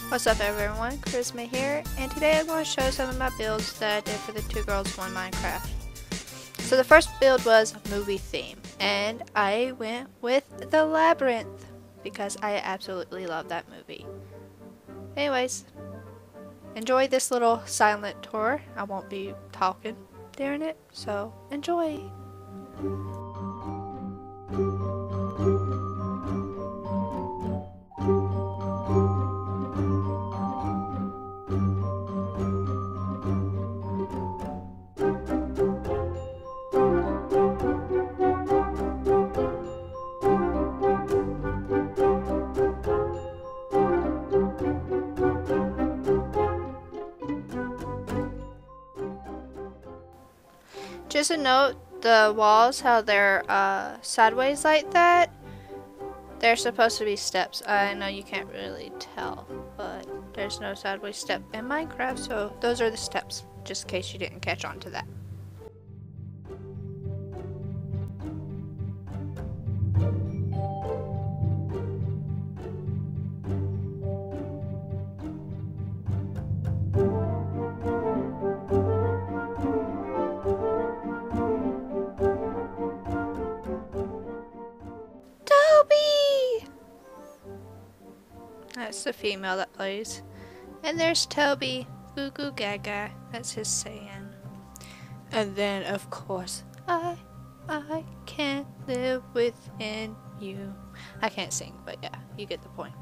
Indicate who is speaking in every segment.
Speaker 1: What's up everyone, Charisma here, and today I'm going to show some of my builds that I did for the 2 Girls 1 Minecraft. So the first build was movie theme, and I went with The Labyrinth, because I absolutely love that movie. Anyways, enjoy this little silent tour. I won't be talking during it, so enjoy! Just a note, the walls, how they're sideways like that, they're supposed to be steps. I know you can't really tell, but there's no sideways step in Minecraft, so those are the steps, just in case you didn't catch on to that. That's the female that plays. And there's Toby. Goo goo gaga. That's his saying. And then, of course, I can't live within you. I can't sing, but yeah, you get the point.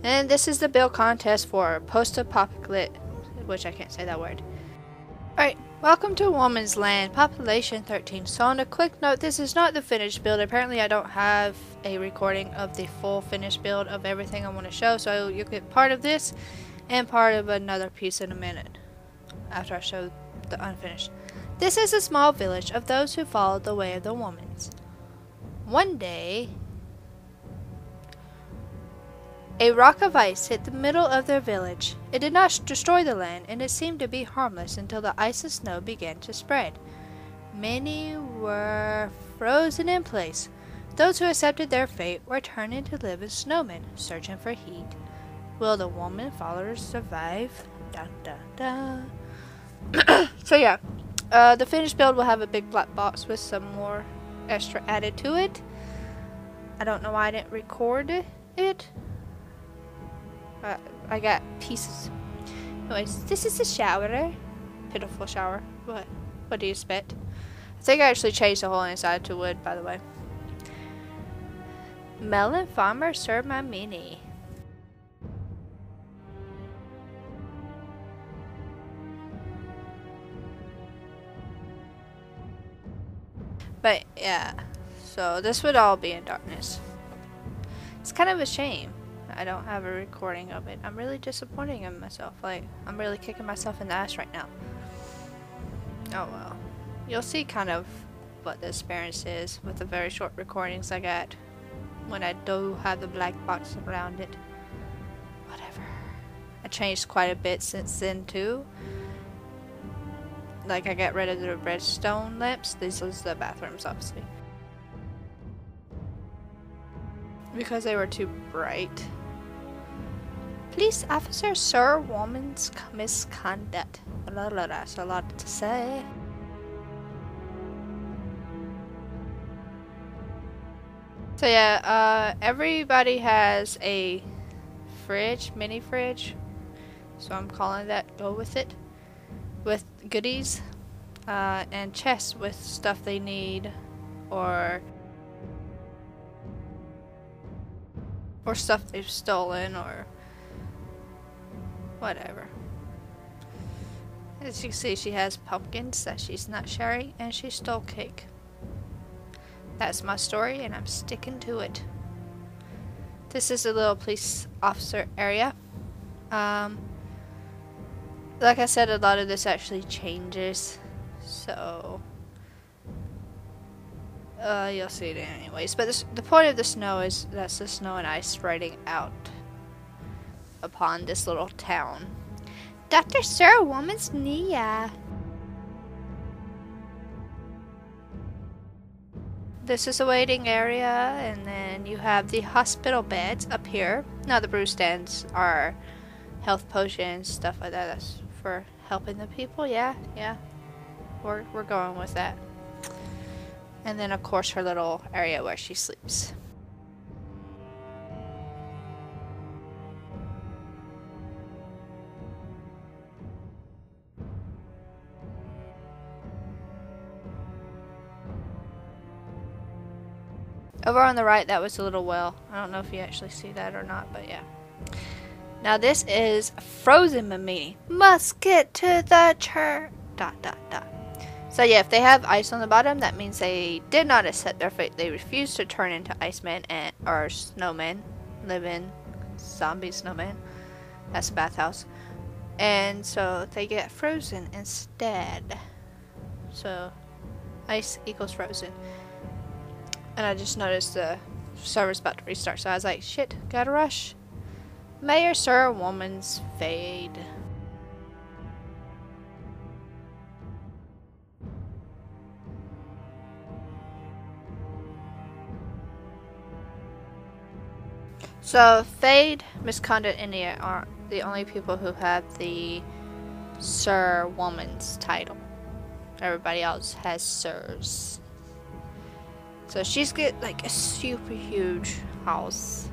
Speaker 1: And this is the build contest for post-apocalyptic, which I can't say that word. Alright, welcome to Woman's Land, population 13. So on a quick note, this is not the finished build. Apparently I don't have a recording of the full finished build of everything I want to show. So you get part of this and part of another piece in a minute after I show the unfinished. This is a small village of those who followed the way of the Womans. One day, a rock of ice hit the middle of their village. It did not destroy the land, and it seemed to be harmless until the ice and snow began to spread. Many were frozen in place. Those who accepted their fate were turned into living snowmen, searching for heat. Will the woman followers survive? Dun dun dun. So yeah, the finished build will have a big black box with some more extra added to it. I don't know why I didn't record it. I got pieces. Anyways, this is the shower. Pitiful shower. What do you expect? I think I actually changed the whole inside to wood, by the way. Melon farmer serve my mini. But yeah, so this would all be in darkness. It's kind of a shame I don't have a recording of it. I'm really disappointing in myself. Like, I'm really kicking myself in the ass right now. Oh well. You'll see kind of what the experience is with the very short recordings I got when I do have the black box around it. Whatever. I changed quite a bit since then too. Like, I got rid of the redstone lamps. These was the bathrooms, obviously, because they were too bright. Police officer, sir, woman's misconduct. That's a lot to say. So yeah, everybody has a fridge, mini fridge. So I'm calling that, go with it. With goodies, and chests with stuff they need, or stuff they've stolen, or whatever. As you can see, she has pumpkins that she's not sharing, and she stole cake. That's my story, and I'm sticking to it. This is a little police officer area. Like I said, a lot of this actually changes, so you'll see it anyways. But the point of the snow is that's the snow and ice spreading out upon this little town. Dr. Sir, woman's Nia. This is a waiting area, and then you have the hospital beds up here. Now the brew stands are health potions, stuff like that. That's for helping the people. Yeah. We're going with that. And then of course her little area where she sleeps. Over on the right, that was a little well. I don't know if you actually see that or not, but yeah. Now this is frozen meaning. Must get to the church. ... So yeah, if they have ice on the bottom, that means they did not accept their fate. They refused to turn into icemen or snowmen. Live in zombie snowmen. That's a bathhouse. And so they get frozen instead. So ice equals frozen. And I just noticed the server's about to restart, so I was like, shit, gotta rush. Mayor Sir Woman's Fade. So, Fade, Misconduct, and India are the only people who have the Sir Woman's title. Everybody else has Sirs. So she's got like a super huge house,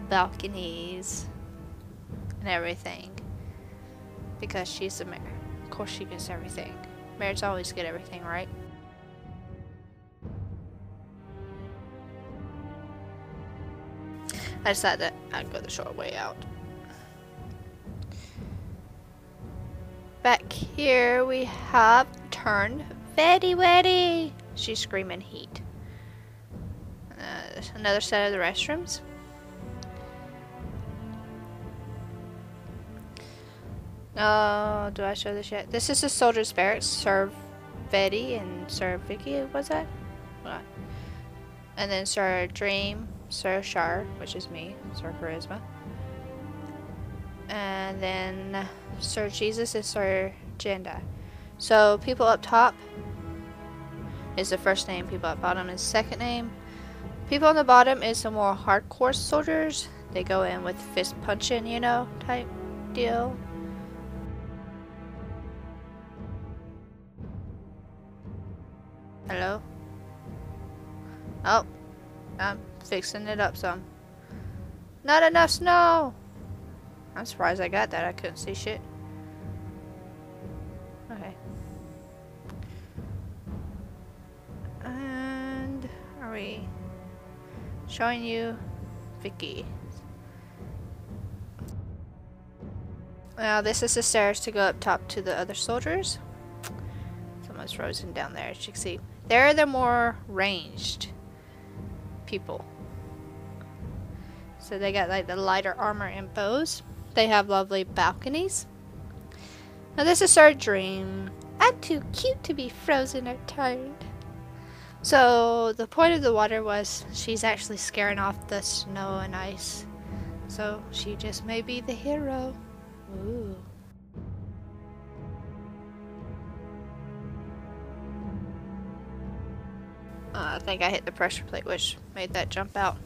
Speaker 1: balconies, and everything. Because she's the mayor. Of course she gets everything. Mayors always get everything, right? I decided that I'd go the short way out. Back here we have Turn Very Wetty. She's screaming heat. Another set of the restrooms. Oh, do I show this yet? This is the soldiers' barracks. Sir Betty and Sir Vicky, was that? What? And then Sir Dream, Sir Shar, which is me, Sir Charisma. And then Sir Jesus and Sir Jenda. So people up top is the first name, people at bottom is second name. People on the bottom is the more hardcore soldiers. They go in with fist punching, you know, type deal. Hello? Oh, I'm fixing it up some. Not enough snow! I'm surprised I got that. I couldn't see shit. Okay. And are we showing you Vicky? Now this is the stairs to go up top to the other soldiers. Someone's frozen down there, as you can see. They're the more ranged people. So they got like the lighter armor and bows. They have lovely balconies. Now this is our dream. I'm too cute to be frozen or tired. So the point of the water was she's actually scaring off the snow and ice. So she just may be the hero. Ooh. I think I hit the pressure plate, which made that jump out.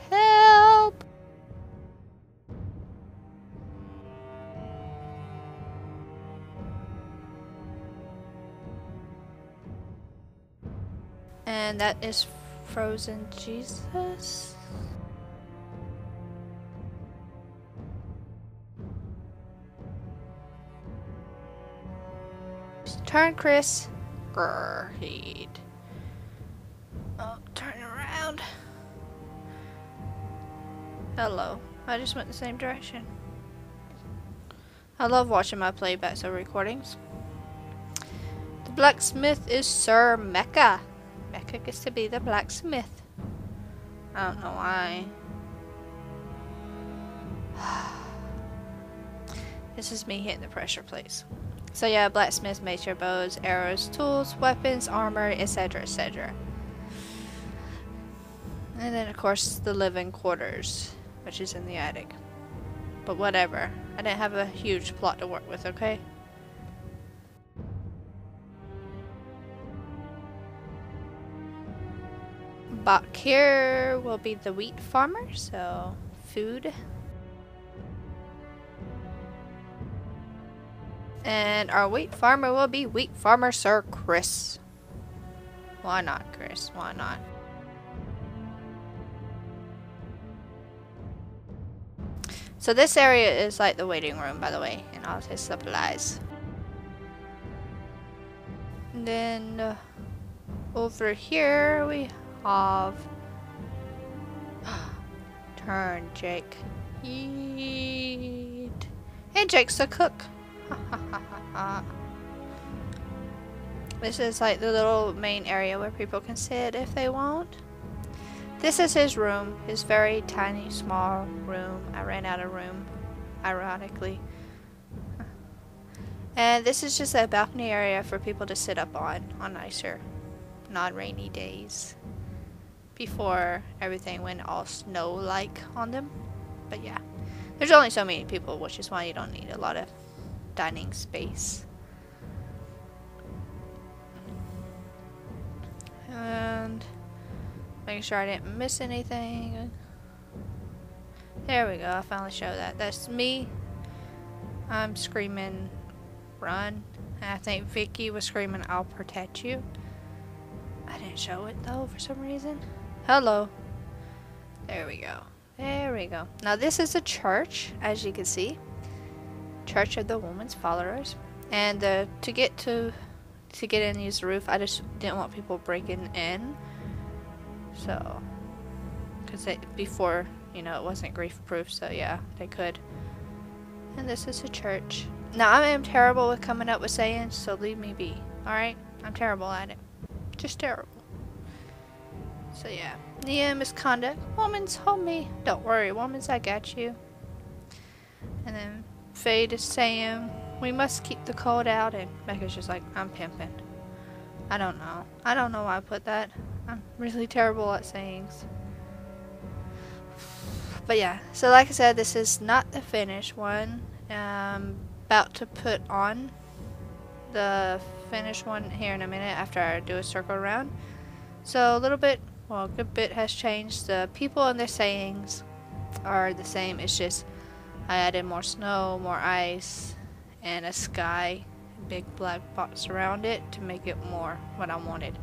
Speaker 1: Help! And that is Frozen Jesus. Turn, Chris. Great. Oh, turn around. Hello. I just went the same direction. I love watching my playbacks of recordings. The blacksmith is Sir Mecca. Mecca gets to be the blacksmith. I don't know why. This is me hitting the pressure plates. So yeah, blacksmith makes your bows, arrows, tools, weapons, armor, etc, etc. And then of course the living quarters, which is in the attic. But whatever, I didn't have a huge plot to work with, okay? Back here will be the wheat farmer, so food. And our wheat farmer will be wheat farmer Sir Chris. Why not, Chris? Why not? So this area is like the waiting room, by the way, and all his supplies. And then over here we have turn Jake. Yeet. Hey, Jake's the cook. This is like the little main area where people can sit if they want. This is his room, his very tiny, small room. I ran out of room, ironically. And this is just a balcony area for people to sit up on nicer, non-rainy days. Before everything went all snow-like on them. But yeah, there's only so many people, which is why you don't need a lot of dining space. And making sure I didn't miss anything. There we go, I finally showed that. That's me. I'm screaming, run. And I think Vicky was screaming, I'll protect you. I didn't show it though for some reason. Hello. There we go. There we go. Now this is a church, as you can see. Church of the Woman's Followers. And to get in and use the roof, I just didn't want people breaking in. So, because before, you know, it wasn't grief proof, so yeah, they could. And this is a church. Now I am terrible with coming up with sayings, so leave me be. Alright? I'm terrible at it. Just terrible. So yeah. Nia misconduct. Woman's hold me. Don't worry, woman's I got you. And then Fade is saying, we must keep the cold out, and Becca's just like, I'm pimping. I don't know. I don't know why I put that. I'm really terrible at sayings. But yeah, so like I said, this is not the finished one. I'm about to put on the finished one here in a minute after I do a circle around. So a little bit, well, a good bit has changed. The people and their sayings are the same. It's just I added more snow, more ice, and a sky, a big black box around it to make it more what I wanted.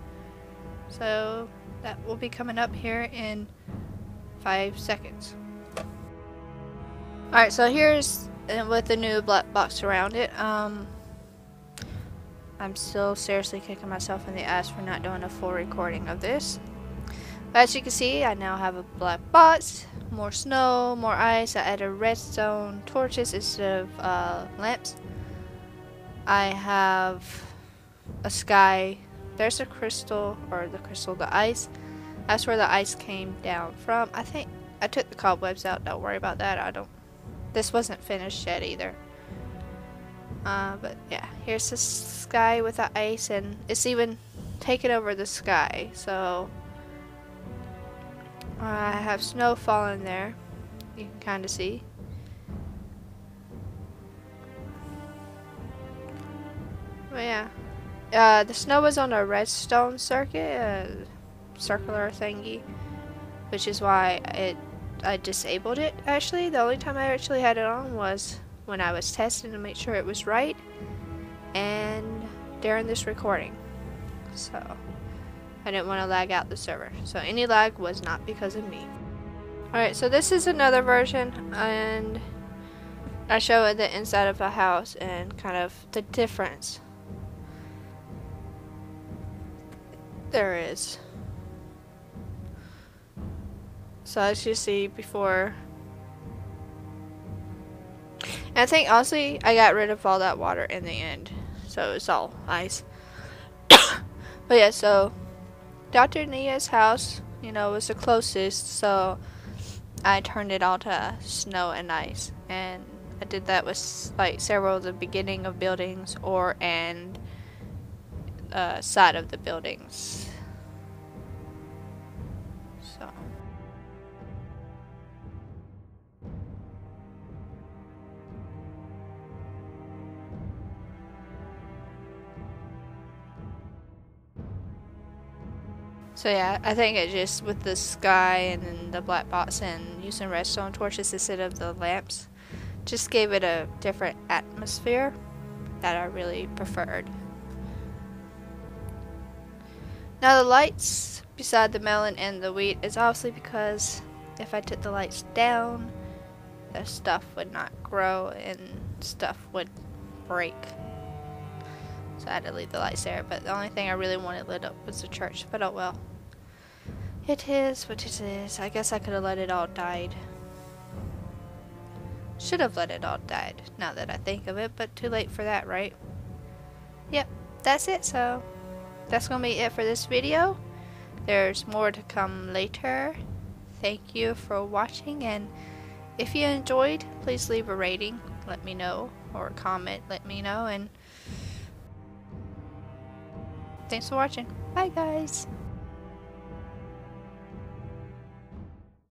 Speaker 1: So that will be coming up here in 5 seconds. Alright, so here's with the new black box around it. I'm still seriously kicking myself in the ass for not doing a full recording of this. But as you can see, I now have a black box, more snow, more ice. I added redstone torches instead of lamps. I have a sky. There's a crystal, or the ice. That's where the ice came down from. I think I took the cobwebs out. Don't worry about that. This wasn't finished yet either. But yeah, here's the sky with the ice, and it's even taken over the sky. So I have snow falling there. You can kind of see. But yeah, the snow was on a redstone circuit, circular thingy, which is why I disabled it. Actually, the only time I actually had it on was when I was testing to make sure it was right, and during this recording. So I didn't want to lag out the server. So any lag was not because of me. Alright, so this is another version, and I show the inside of the house and kind of the difference there is. So as you see before, and I think honestly I got rid of all that water in the end, so it's all ice. But yeah, so Dr. Nia's house, was the closest, so I turned it all to snow and ice. And I did that with like several of the beginning of buildings and side of the buildings. So. So yeah, I think it just with the sky and then the black box and using redstone torches instead of the lamps just gave it a different atmosphere that I really preferred. Now the lights beside the melon and the wheat is obviously because if I took the lights down, the stuff would not grow and stuff would break. So I had to leave the lights there, but the only thing I really wanted lit up was the church, but oh well. It is what it is. I guess I could have let it all died. Should have let it all died, now that I think of it, but too late for that, right? Yep, that's it, so that's gonna be it for this video. There's more to come later. Thank you for watching, and if you enjoyed, please leave a rating, let me know, or a comment, let me know, and thanks for watching. Bye guys!